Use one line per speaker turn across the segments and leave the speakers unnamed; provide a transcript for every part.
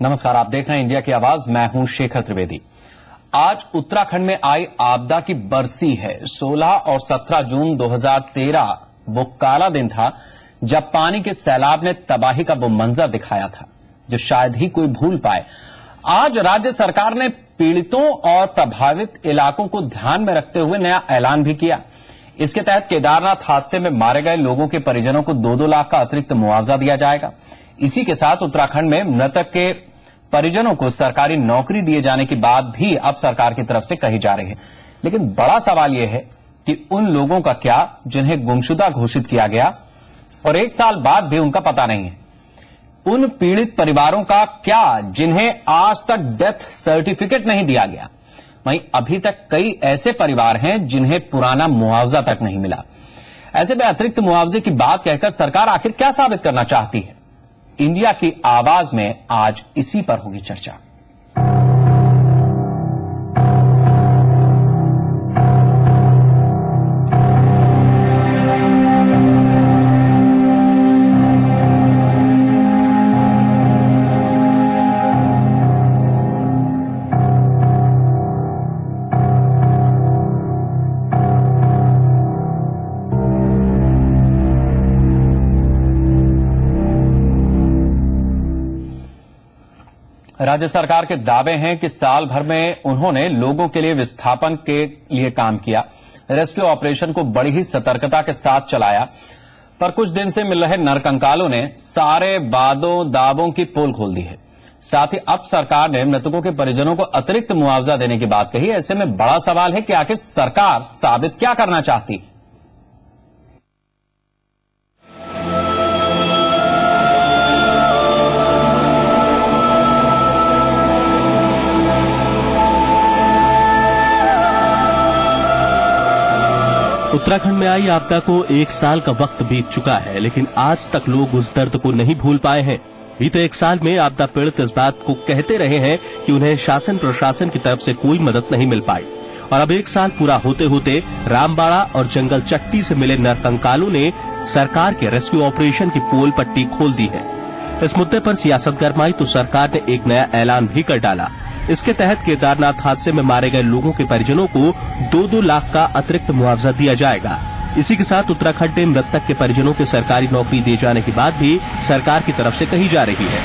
नमस्कार, आप देख रहे हैं इंडिया की आवाज। मैं हूं शेखर त्रिवेदी। आज उत्तराखंड में आई आपदा की बरसी है। 16 और 17 जून 2013 वो काला दिन था जब पानी के सैलाब ने तबाही का वो मंजर दिखाया था जो शायद ही कोई भूल पाए। आज राज्य सरकार ने पीड़ितों और प्रभावित इलाकों को ध्यान में रखते हुए नया ऐलान भी किया। इसके तहत केदारनाथ हादसे में मारे गए लोगों के परिजनों को 2-2 लाख का अतिरिक्त मुआवजा दिया जाएगा। इसी के साथ उत्तराखंड में मृतक के परिजनों को सरकारी नौकरी दिए जाने की बात भी अब सरकार की तरफ से कही जा रही है। लेकिन बड़ा सवाल यह है कि उन लोगों का क्या जिन्हें गुमशुदा घोषित किया गया और 1 साल बाद भी उनका पता नहीं है। उन पीड़ित परिवारों का क्या जिन्हें आज तक डेथ सर्टिफिकेट नहीं दिया गया। वहीं अभी तक कई ऐसे परिवार हैं जिन्हें पुराना मुआवजा तक नहीं मिला। ऐसे में अतिरिक्त मुआवजे की बात कहकर सरकार आखिर क्या साबित करना चाहती है। इंडिया की आवाज में आज इसी पर होगी चर्चा। राज्य सरकार के दावे हैं कि साल भर में उन्होंने लोगों के लिए विस्थापन के लिए काम किया, रेस्क्यू ऑपरेशन को बड़ी ही सतर्कता के साथ चलाया, पर कुछ दिन से मिल रहे नरकंकालों ने सारे वादों दावों की पोल खोल दी है। साथ ही अब सरकार ने मृतकों के परिजनों को अतिरिक्त मुआवजा देने की बात कही। ऐसे में बड़ा सवाल है कि आखिर सरकार साबित क्या करना चाहती है।
उत्तराखंड में आई आपदा को 1 साल का वक्त बीत चुका है, लेकिन आज तक लोग उस दर्द को नहीं भूल पाए हैं। बीते 1 साल में आपदा पीड़ित इस बात को कहते रहे हैं कि उन्हें शासन प्रशासन की तरफ से कोई मदद नहीं मिल पाई। और अब 1 साल पूरा होते होते रामबाड़ा और जंगल चट्टी से मिले नरकंकालों ने सरकार के रेस्क्यू ऑपरेशन की पोल पट्टी खोल दी है। इस मुद्दे पर सियासत गरमाई तो सरकार ने एक नया ऐलान भी कर डाला। इसके तहत केदारनाथ हादसे में मारे गए लोगों के परिजनों को 2-2 लाख का अतिरिक्त मुआवजा दिया जाएगा। इसी के साथ उत्तराखंड में मृतक के परिजनों को सरकारी नौकरी दिए जाने की बात भी सरकार की तरफ से कही जा रही है।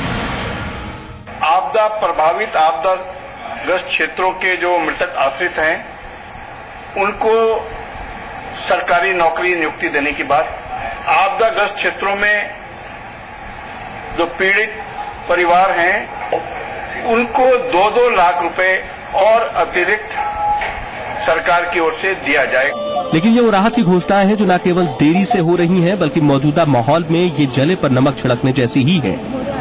आपदा प्रभावित आपदाग्रस्त क्षेत्रों के जो मृतक आश्रित हैं उनको सरकारी नौकरी नियुक्ति देने की बात, आपदाग्रस्त क्षेत्रों में जो पीड़ित परिवार हैं उनको 2-2 लाख रुपए और अतिरिक्त सरकार की ओर से दिया जाए।
लेकिन ये वो राहत की घोषणाएं हैं जो न केवल देरी से हो रही हैं बल्कि मौजूदा माहौल में ये जले पर नमक छिड़कने जैसी ही है।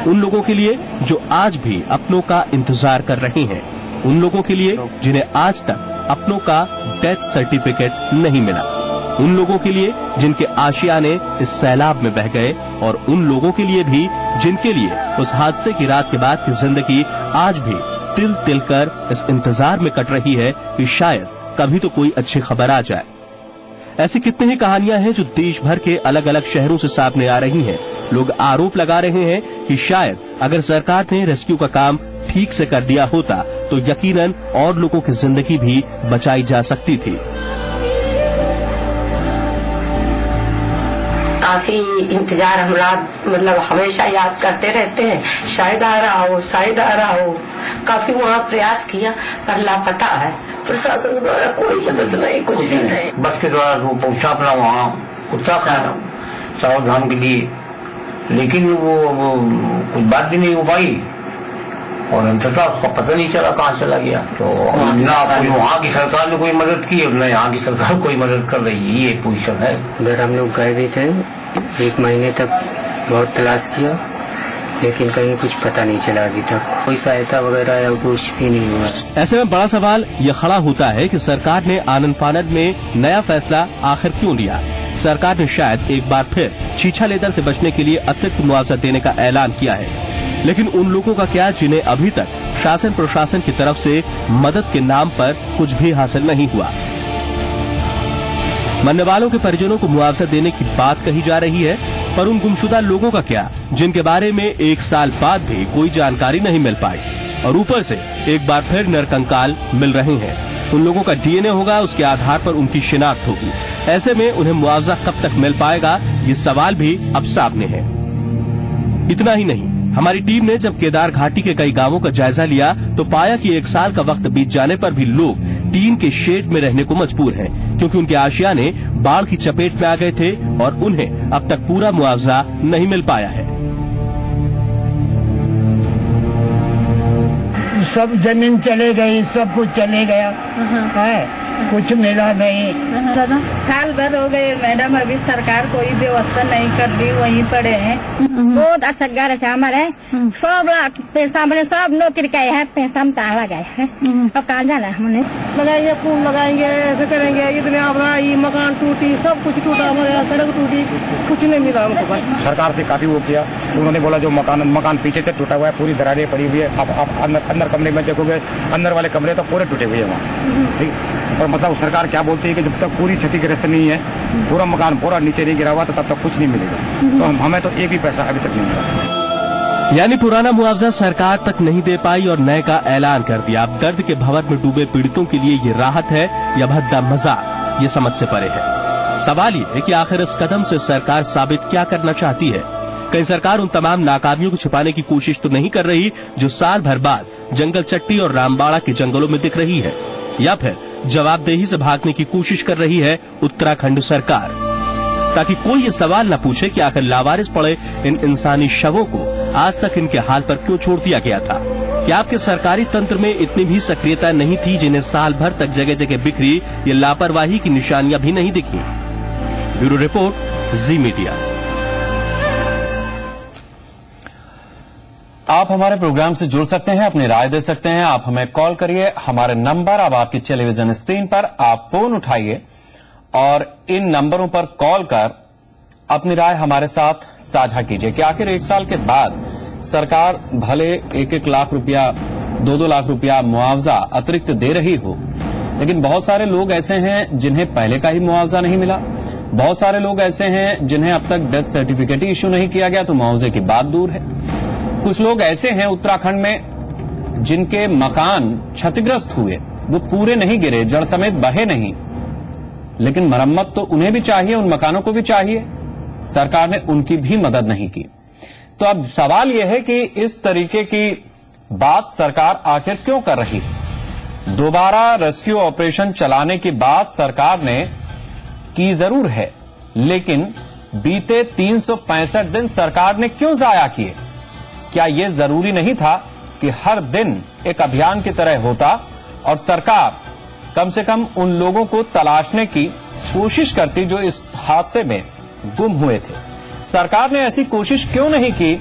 उन लोगों के लिए जो आज भी अपनों का इंतजार कर रहे हैं, उन लोगों के लिए जिन्हें आज तक अपनों का डेथ सर्टिफिकेट नहीं मिला, उन लोगों के लिए जिनके आशियाने इस सैलाब में बह गए और उन लोगों के लिए भी जिनके लिए उस हादसे की रात के बाद की जिंदगी आज भी तिल तिल कर इस इंतजार में कट रही है कि शायद कभी तो कोई अच्छी खबर आ जाए। ऐसी कितनी ही कहानियां हैं जो देश भर के अलग अलग शहरों से सामने आ रही हैं। लोग आरोप लगा रहे हैं कि शायद अगर सरकार ने रेस्क्यू का काम ठीक से कर दिया होता तो यकीनन और लोगों की जिंदगी भी बचाई जा सकती थी।
काफी इंतजार हम हमेशा याद करते रहते हैं, शायद आ रहा हो, शायद आ रहा हो। काफी वहाँ प्रयास किया पर लापता है। प्रशासन द्वारा कोई मदद नहीं, कुछ भी नहीं।
बस के द्वारा वो पहुंचा अपना वहाँ उत्तराखंड सावधान के लिए, लेकिन वो कुछ बात भी नहीं हो पाई और अंततः उसका पता नहीं चला कहाँ चला गया। तो ना वहाँ की सरकार ने कोई मदद की और न यहाँ की सरकार कोई मदद कर रही है। ये पोजीशन है।
उधर हम लोग गए भी थे, 1 महीने तक बहुत तलाश किया लेकिन कहीं कुछ पता नहीं चला। अभी तक कोई सहायता वगैरह या कुछ भी नहीं हुआ।
ऐसे में बड़ा सवाल ये खड़ा होता है कि सरकार ने आनन फानन में नया फैसला आखिर क्यों लिया। सरकार ने शायद एक बार फिर छीछा लेदर से बचने के लिए अतिरिक्त मुआवजा देने का ऐलान किया है, लेकिन उन लोगों का क्या जिन्हें अभी तक शासन प्रशासन की तरफ से मदद के नाम पर कुछ भी हासिल नहीं हुआ। मरने वालों के परिजनों को मुआवजा देने की बात कही जा रही है, पर उन गुमशुदा लोगों का क्या, जिनके बारे में 1 साल बाद भी कोई जानकारी नहीं मिल पाई और ऊपर से एक बार फिर नरकंकाल मिल रहे हैं। उन लोगों का डीएनए होगा, उसके आधार पर उनकी शिनाख्त होगी। ऐसे में उन्हें मुआवजा कब तक मिल पाएगा, ये सवाल भी अब सामने है। इतना ही नहीं, हमारी टीम ने जब केदार घाटी के कई गांवों का जायजा लिया तो पाया कि 1 साल का वक्त बीत जाने पर भी लोग टीन के शेड में रहने को मजबूर हैं, क्योंकि उनके आशियाने बाढ़ की चपेट में आ गए थे और उन्हें अब तक पूरा मुआवजा नहीं मिल पाया है।
सब जमीन चले गई, सब कुछ चले गया है, कुछ मिला नहीं।
साल भर हो गए मैडम, अभी सरकार कोई व्यवस्था नहीं कर दी, वहीं पड़े हैं।
बहुत अच्छा घर से हमारे सब पैसा मैंने सब नौकरी का है, पैसा हम ताला गए हैं। अब कहाँ जाना है हमने?
लगाएंगे, फूल लगाएंगे, ऐसे करेंगे, इतने अपना मकान टूटी, सब कुछ टूटा, हमारे यहाँ सड़क टूटी, कुछ नहीं मिला हमको। बस
सरकार से काफी वो किया, उन्होंने बोला जो मकान पीछे से टूटा हुआ है, पूरी दरारें पड़ी हुई है। आप अंदर कमरे में देखोगे, अंदर वाले कमरे तो पूरे टूटे हुए हैं वहाँ, ठीक। और मतलब सरकार क्या बोलती है कि जब तक पूरी क्षतिग्रस्त नहीं है, पूरा मकान पूरा नीचे नहीं गिरा हुआ, तो तब तक कुछ नहीं मिलेगा। तो हमें तो एक भी पैसा अभी तक नहीं मिला।
यानी पुराना मुआवजा सरकार तक नहीं दे पाई और नए का ऐलान कर दिया। अब दर्द के भंवर में डूबे पीड़ितों के लिए ये राहत है या भद्दा मजाक, ये समझ से परे है। सवाल ये है कि आखिर इस कदम से सरकार साबित क्या करना चाहती है? कहीं सरकार उन तमाम नाकामियों को छिपाने की कोशिश तो नहीं कर रही जो साल भर बाद जंगल चट्टी और रामबाड़ा के जंगलों में दिख रही है, या फिर जवाबदेही से भागने की कोशिश कर रही है उत्तराखंड सरकार, ताकि कोई ये सवाल न पूछे कि आखिर लावारिस पड़े इन इंसानी शवों को आज तक इनके हाल पर क्यों छोड़ दिया गया था? क्या आपके सरकारी तंत्र में इतनी भी सक्रियता नहीं थी जिन्हें साल भर तक जगह जगह बिखरी ये लापरवाही की निशानियां भी नहीं दिखी? ब्यूरो रिपोर्ट, जी मीडिया।
आप हमारे प्रोग्राम से जुड़ सकते हैं, अपनी राय दे सकते हैं। आप हमें कॉल करिए, हमारे नंबर अब आपकी टेलीविजन स्क्रीन पर, आप फोन उठाइए और इन नंबरों पर कॉल कर अपनी राय हमारे साथ साझा कीजिए कि आखिर 1 साल के बाद सरकार भले 1-1 लाख रुपया, 2-2 लाख रुपया मुआवजा अतिरिक्त दे रही हो, लेकिन बहुत सारे लोग ऐसे हैं जिन्हें पहले का ही मुआवजा नहीं मिला। बहुत सारे लोग ऐसे हैं जिन्हें अब तक डेथ सर्टिफिकेट ही इश्यू नहीं किया गया, तो मुआवजे की बात दूर है। कुछ लोग ऐसे हैं उत्तराखंड में जिनके मकान क्षतिग्रस्त हुए, वो पूरे नहीं गिरे, जड़ समेत बहे नहीं, लेकिन मरम्मत तो उन्हें भी चाहिए, उन मकानों को भी चाहिए। सरकार ने उनकी भी मदद नहीं की। तो अब सवाल यह है कि इस तरीके की बात सरकार आखिर क्यों कर रही है? दोबारा रेस्क्यू ऑपरेशन चलाने की बात सरकार ने की जरूर है, लेकिन बीते 365 दिन सरकार ने क्यों जाया किए? क्या यह जरूरी नहीं था कि हर दिन एक अभियान की तरह होता और सरकार कम से कम उन लोगों को तलाशने की कोशिश करती जो इस हादसे में गुम हुए थे? सरकार ने ऐसी कोशिश क्यों नहीं की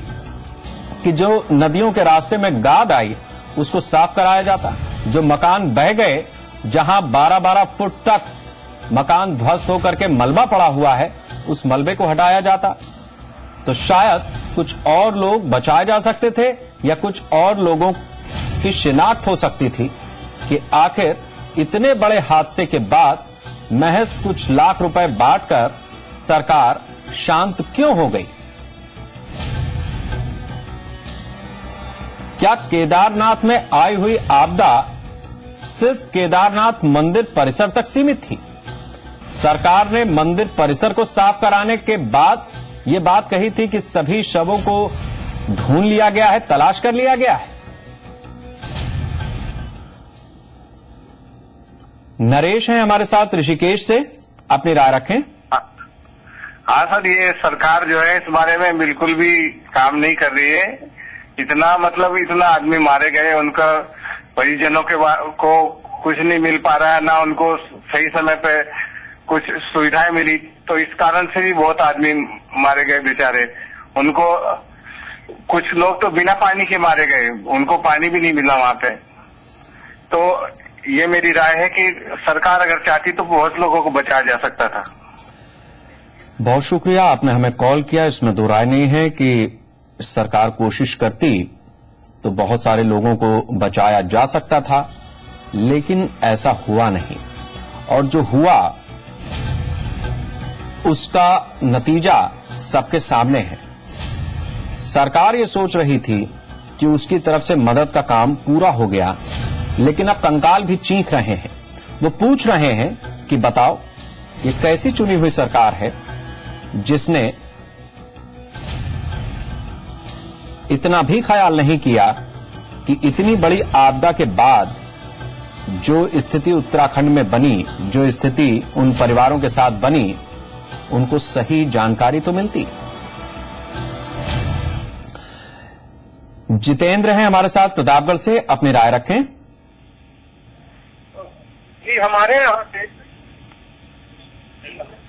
कि जो नदियों के रास्ते में गाद आई उसको साफ कराया जाता, जो मकान बह गए, जहां 12-12 फुट तक मकान ध्वस्त होकर के मलबा पड़ा हुआ है, उस मलबे को हटाया जाता, तो शायद कुछ और लोग बचाए जा सकते थे या कुछ और लोगों की शिनाख्त हो सकती थी कि आखिर इतने बड़े हादसे के बाद महज कुछ लाख रुपए बांटकर सरकार शांत क्यों हो गई? क्या केदारनाथ में आई हुई आपदा सिर्फ केदारनाथ मंदिर परिसर तक सीमित थी? सरकार ने मंदिर परिसर को साफ कराने के बाद यह बात कही थी कि सभी शवों को ढूंढ लिया गया है, तलाश कर लिया गया है। नरेश हैं हमारे साथ ऋषिकेश से, अपनी राय रखें।
हाँ सर, ये सरकार जो है इस बारे में बिल्कुल भी काम नहीं कर रही है। इतना आदमी मारे गए, उनका परिजनों को कुछ नहीं मिल पा रहा है, ना उनको सही समय पे कुछ सुविधाएं मिली, तो इस कारण से भी बहुत आदमी मारे गए बेचारे। उनको कुछ लोग तो बिना पानी के मारे गए, उनको पानी भी नहीं मिला वहां पे। तो ये मेरी राय है कि सरकार अगर चाहती तो बहुत लोगों को बचाया जा सकता था।
बहुत शुक्रिया, आपने हमें कॉल किया। इसमें दो राय नहीं है कि सरकार कोशिश करती तो बहुत सारे लोगों को बचाया जा सकता था, लेकिन ऐसा हुआ नहीं, और जो हुआ उसका नतीजा सबके सामने है। सरकार ये सोच रही थी कि उसकी तरफ से मदद का काम पूरा हो गया, लेकिन अब कंकाल भी चीख रहे हैं। वो पूछ रहे हैं कि बताओ, ये कैसी चुनी हुई सरकार है जिसने इतना भी ख्याल नहीं किया कि इतनी बड़ी आपदा के बाद जो स्थिति उत्तराखंड में बनी, जो स्थिति उन परिवारों के साथ बनी, उनको सही जानकारी तो मिलती। जितेंद्र हैं हमारे साथ प्रतापगढ़ से, अपनी राय रखें।
जी हमारे यहाँ से,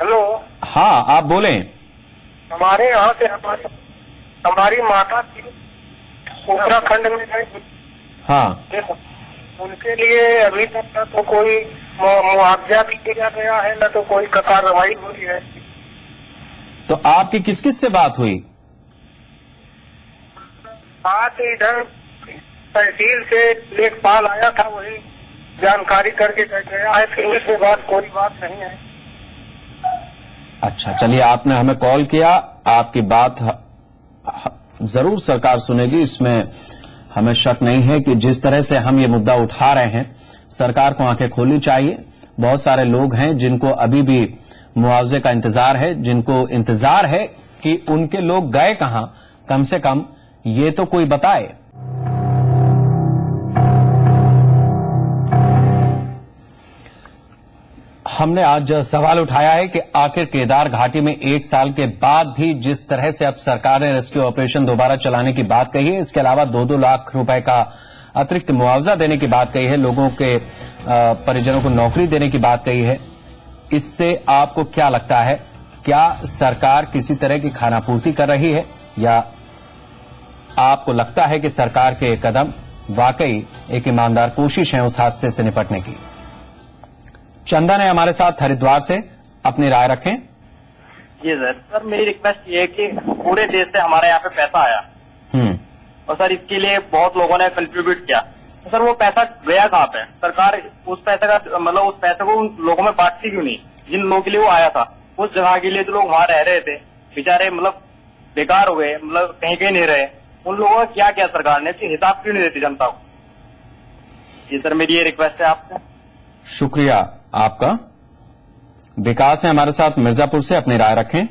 हेलो,
हाँ आप बोलें।
हमारे यहाँ से हमारी माता थी उत्तराखंड में गई।
हाँ,
उनके लिए अभी तक न तो कोई मुआवजा भी दिया गया है, न तो कोई कार्रवाई हुई है।
तो आपकी किस किस से बात हुई?
बात इधर तहसील से लेखपाल आया था, वही जानकारी करके गया है, फिर उसके बाद कोई बात नहीं है।
अच्छा, चलिए, आपने हमें कॉल किया, आपकी बात जरूर सरकार सुनेगी, इसमें हमें शक नहीं है कि जिस तरह से हम ये मुद्दा उठा रहे हैं, सरकार को आंखें खोलनी चाहिए। बहुत सारे लोग हैं जिनको अभी भी मुआवजे का इंतजार है, जिनको इंतजार है कि उनके लोग गए कहां, कम से कम ये तो कोई बताए। हमने आज सवाल उठाया है कि आखिर केदार घाटी में 1 साल के बाद भी जिस तरह से अब सरकार ने रेस्क्यू ऑपरेशन दोबारा चलाने की बात कही है, इसके अलावा 2-2 लाख रुपए का अतिरिक्त मुआवजा देने की बात कही है, लोगों के परिजनों को नौकरी देने की बात कही है, इससे आपको क्या लगता है? क्या सरकार किसी तरह की खानापूर्ति कर रही है, या आपको लगता है कि सरकार के कदम वाकई एक ईमानदार कोशिश है उस हादसे से निपटने की? चंदन है हमारे साथ हरिद्वार से, अपनी राय रखें।
जी सर, मेरी रिक्वेस्ट ये है कि पूरे देश से हमारे यहाँ पे पैसा आया और सर इसके लिए बहुत लोगों ने कंट्रीब्यूट किया। तो सर वो पैसा गया कहाँ पे? सरकार उस पैसे का मतलब उस पैसे को उन लोगों में बांटती क्यों नहीं जिन लोगों के लिए वो आया था? उस जगह के लिए जो लोग वहाँ रह रहे थे बेचारे मतलब बेकार हो गए, मतलब कहीं कहीं नहीं रहे। उन लोगों का क्या किया सरकार ने, इसकी हिसाब क्यों नहीं देती जनता को? जी सर, मेरी ये रिक्वेस्ट है आपसे।
शुक्रिया आपका। विकास है हमारे साथ मिर्जापुर से, अपनी राय रखें।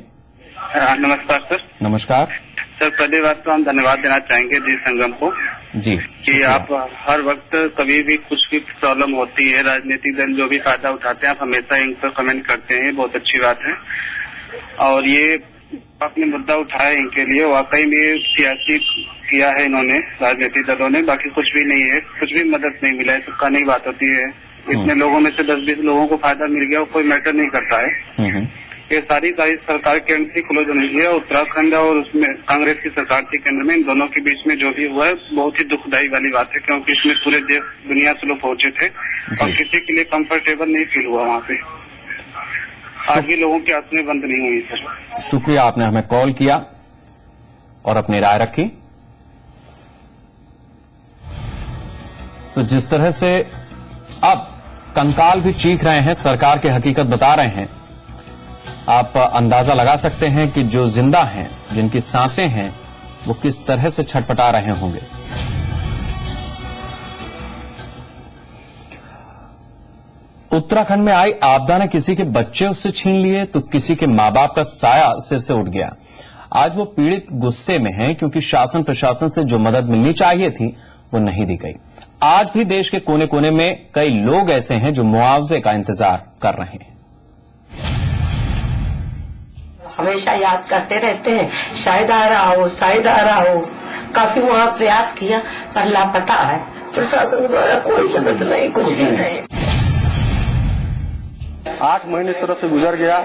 नमस्कार सर।
नमस्कार
सर, पहली बात तो हम धन्यवाद देना चाहेंगे जी संगम को
जी
कि आप हर वक्त कभी भी कुछ भी प्रॉब्लम होती है, राजनीतिक दल जो भी फायदा उठाते हैं, आप हमेशा इन पर कमेंट करते हैं, बहुत अच्छी बात है। और ये आपने मुद्दा उठाया इनके लिए, वाकई में सियासी किया है इन्होंने, राजनीतिक दलों ने, बाकी कुछ भी नहीं है, कुछ भी मदद नहीं मिला है, सबका नहीं बात होती है। इतने लोगों में से 10-20 लोगों को फायदा मिल गया, कोई मैटर नहीं करता है। ये सारी सरकार के अंदर क्लोज होनी चाहिए। उत्तराखंड और उसमें कांग्रेस की सरकार थी केंद्र में, इन दोनों के बीच में जो भी हुआ है बहुत ही दुखदायी वाली बात है, क्योंकि इसमें पूरे देश दुनिया से लोग पहुंचे थे और किसी के लिए कंफर्टेबल नहीं फील हुआ वहाँ पे। आज भी लोगों की आंखें बंद नहीं हुई सर।
शुक्रिया, आपने हमें कॉल किया और अपनी राय रखी। तो जिस तरह से अब कंकाल भी चीख रहे हैं, सरकार की हकीकत बता रहे हैं, आप अंदाजा लगा सकते हैं कि जो जिंदा हैं, जिनकी सांसें हैं, वो किस तरह से छटपटा रहे होंगे। उत्तराखंड में आई आपदा ने किसी के बच्चे उससे छीन लिए तो किसी के मां बाप का साया सिर से उठ गया। आज वो पीड़ित गुस्से में हैं क्योंकि शासन प्रशासन से जो मदद मिलनी चाहिए थी वो नहीं दी गई। आज भी देश के कोने कोने में कई लोग ऐसे हैं जो मुआवजे का इंतजार कर रहे हैं।
हमेशा याद करते रहते हैं, शायद आ रहा हो, शायद आ रहा हो। काफी वहाँ प्रयास किया पर लापता है, प्रशासन द्वारा कोई मदद नहीं, कुछ भी नहीं।
8 महीने इस तरह से गुजर गया,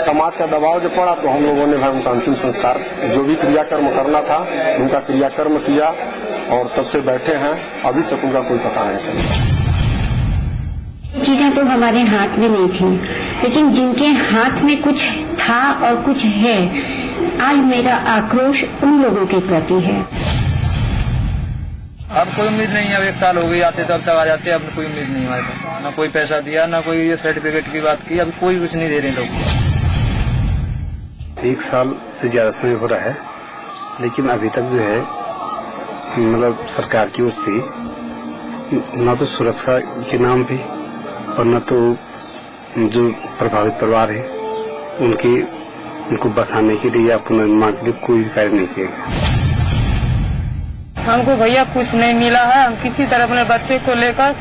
समाज का दबाव जब पड़ा तो हम लोगों ने भाई उनका अंतिम संस्कार जो भी क्रियाकर्म करना था उनका क्रियाकर्म किया और तब से बैठे हैं, अभी तक उनका कोई पता नहीं चला।
चीजें तो हमारे हाथ में नहीं थी, लेकिन जिनके हाथ में कुछ था और कुछ है, आज मेरा आक्रोश उन लोगों के प्रति है।
अब कोई उम्मीद नहीं है, अब 1 साल हो गई आते तब तक आ जाते, अब कोई उम्मीद नहीं हमारे पास, ना कोई पैसा दिया, ना कोई ये सर्टिफिकेट की बात की, अभी कोई कुछ नहीं दे रहे लोग।
1 साल से ज्यादा समय हो रहा है, लेकिन अभी तक जो है मतलब सरकार की ओर से न तो सुरक्षा के नाम पे और न तो जो प्रभावित परिवार है उनको बसाने के लिए या पुनर्निर्माण के लिए कोई कार्य नहीं किया गया।
हमको भैया कुछ नहीं मिला है। हम किसी तरह अपने बच्चे को लेकर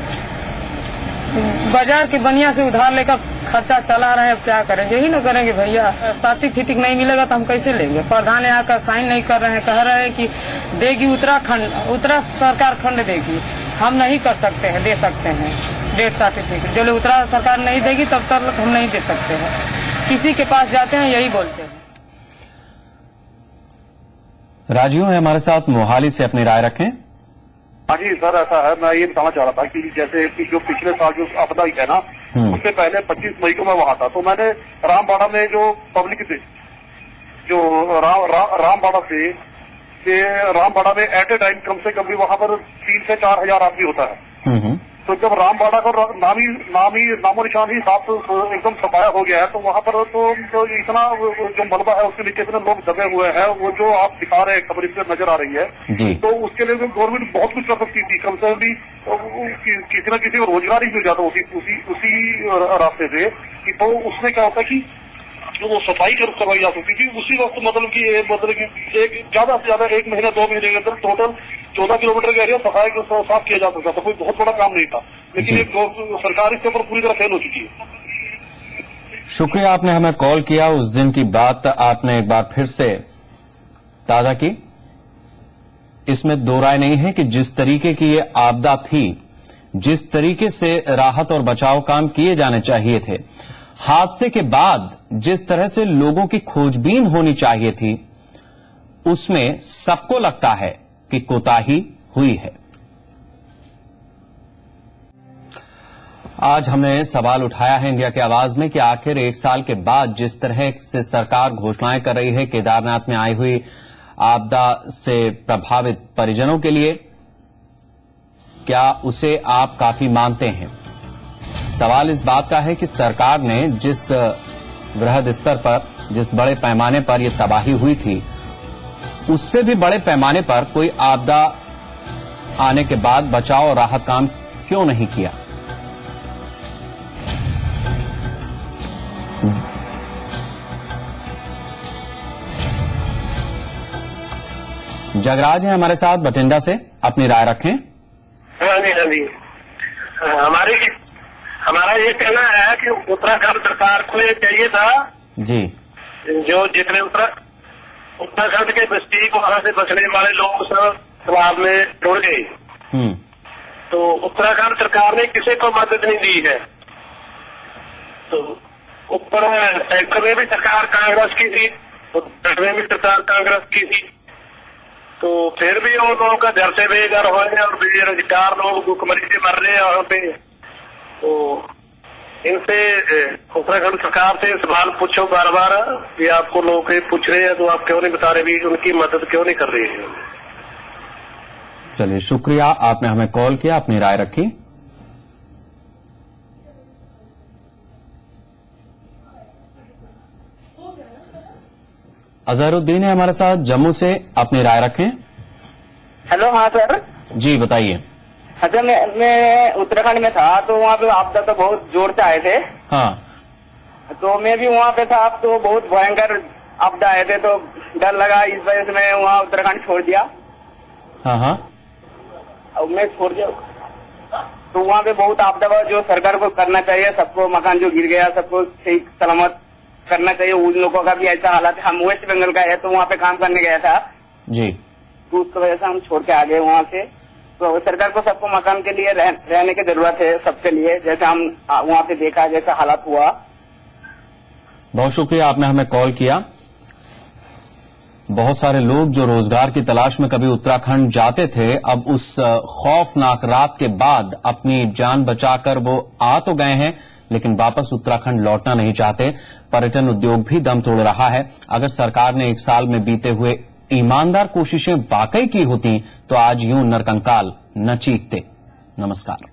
बाजार के बनिया से उधार लेकर खर्चा चला रहे हैं। क्या करेंगे, यही ना करेंगे भैया। सर्टिफिकेट नहीं मिलेगा तो हम कैसे लेंगे। प्रधान यहाँ का साइन नहीं कर रहे हैं, कह रहे हैं कि देगी उत्तराखंड सरकार खंड देगी। हम नहीं कर सकते हैं, दे सकते हैं डेथ सर्टिफिकेट। जो उत्तराखंड सरकार नहीं देगी तब तक हम नहीं दे सकते हैं। किसी के पास जाते हैं यही बोलते हैं।
राजीव है हमारे साथ, मोहाली से अपनी राय रखें।
हाँ जी सर, ऐसा है, मैं ये बताना चाह रहा था कि जैसे कि जो पिछले साल जो आपदा हुई है ना, उससे पहले 25 मई को मैं वहां था, तो मैंने रामबाड़ा में जो पब्लिक थी, जो रामबाड़ा से रामबाड़ा में एट ए टाइम कम से कम भी वहां पर 3 से 4 हजार आदमी होता है। तो जब रामबाड़ा का नामो निशान ही साफ एकदम सफाया हो गया है, तो वहां पर तो इतना जो मलबा है उसके नीचे इतने लोग दबे हुए हैं, वो जो आप दिखा रहे हैं खबर इससे नजर आ रही है, तो उसके लिए गवर्नमेंट बहुत कुछ कर सकती थी। कम से कम भी किसी न किसी को रोजगार ही मिल जाता उसी रास्ते से। तो उसमें क्या होता है कि जो वो सफाई करवाई जा सकती थी उसी वक्त, मतलब कि एक ज्यादा से ज्यादा 1 महीना 2 महीने के अंदर टोटल 14 किलोमीटर का एरिया सफाई साफ किया जा सकता था। कोई बहुत बड़ा काम नहीं था, लेकिन एक सरकार इसके ऊपर पूरी तरह फेल हो चुकी है।
शुक्रिया, आपने हमें कॉल किया। उस दिन की बात आपने एक बार फिर से ताजा की। इसमें दो राय नहीं है कि जिस तरीके की ये आपदा थी, जिस तरीके से राहत और बचाव काम किए जाने चाहिए थे, हादसे के बाद जिस तरह से लोगों की खोजबीन होनी चाहिए थी, उसमें सबको लगता है कि कोताही हुई है। आज हमने सवाल उठाया है इंडिया की आवाज में कि आखिर 1 साल के बाद जिस तरह से सरकार घोषणाएं कर रही है केदारनाथ में आई हुई आपदा से प्रभावित परिजनों के लिए, क्या उसे आप काफी मानते हैं? सवाल इस बात का है कि सरकार ने जिस वृहद स्तर पर, जिस बड़े पैमाने पर यह तबाही हुई थी, उससे भी बड़े पैमाने पर कोई आपदा आने के बाद बचाव और राहत काम क्यों नहीं किया? जगराज है हमारे साथ बठिंडा से, अपनी राय रखें।
हाँ जी, हमारा ये कहना है कि उत्तराखंड सरकार को ये चाहिए था
जी,
जो जितने उत्तराखंड के बस्ती को वहां से बचने वाले लोग सब तालाब में डूब गए, तो उत्तराखंड सरकार ने किसी को मदद नहीं दी है। तो ऊपर सेंटर में भी सरकार कांग्रेस की थी, उत्तर में भी सरकार कांग्रेस की थी, तो फिर भी उन लोगों का घर से बेघर हो रहे और बेरोजगार लोग भूखमरी से मर रहे हैं वहां पे। तो इनसे उत्तराखंड सरकार से सवाल पूछो बार बार कि आपको लोग पूछ रहे हैं तो आप क्यों नहीं बता रहे, भी उनकी मदद क्यों नहीं कर रही है?
चलिए, शुक्रिया, आपने हमें कॉल किया, अपनी राय रखी। अजहरुद्दीन है हमारे साथ जम्मू से, अपनी राय रखें।
हेलो, हाँ सर
जी, बताइए।
अच्छा, मैं उत्तराखंड में था, तो वहाँ पे आपदा तो बहुत जोर से आए थे।
हाँ,
तो मैं भी वहाँ पे था, तो बहुत भयंकर आपदा आए थे, तो डर लगा, इस वजह से मैं वहाँ उत्तराखंड छोड़ दिया।
हाँ,
अब मैं छोड़ दिया, तो वहाँ पे बहुत आपदा, जो सरकार को करना चाहिए, सबको मकान जो गिर गया सबको सही सलामत करना चाहिए। उन लोगों का भी ऐसा हालत है। हम वेस्ट बंगाल का है, तो वहाँ पे काम करने गया था
जी,
तो उसकी वजह से हम छोड़ के आ गए वहाँ से। तो सरकार को सबको मकान के लिए रहने की जरूरत है, सबके लिए, जैसे हम वहाँ पे देखा जैसा हालात हुआ।
बहुत शुक्रिया, आपने हमें कॉल किया। बहुत सारे लोग जो रोजगार की तलाश में कभी उत्तराखंड जाते थे, अब उस खौफनाक रात के बाद अपनी जान बचाकर वो आ तो गए हैं, लेकिन वापस उत्तराखंड लौटना नहीं चाहते। पर्यटन उद्योग भी दम तोड़ रहा है। अगर सरकार ने 1 साल में बीते हुए ईमानदार कोशिशें वाकई की होती तो आज यूं नरकंकाल न चीखते। नमस्कार।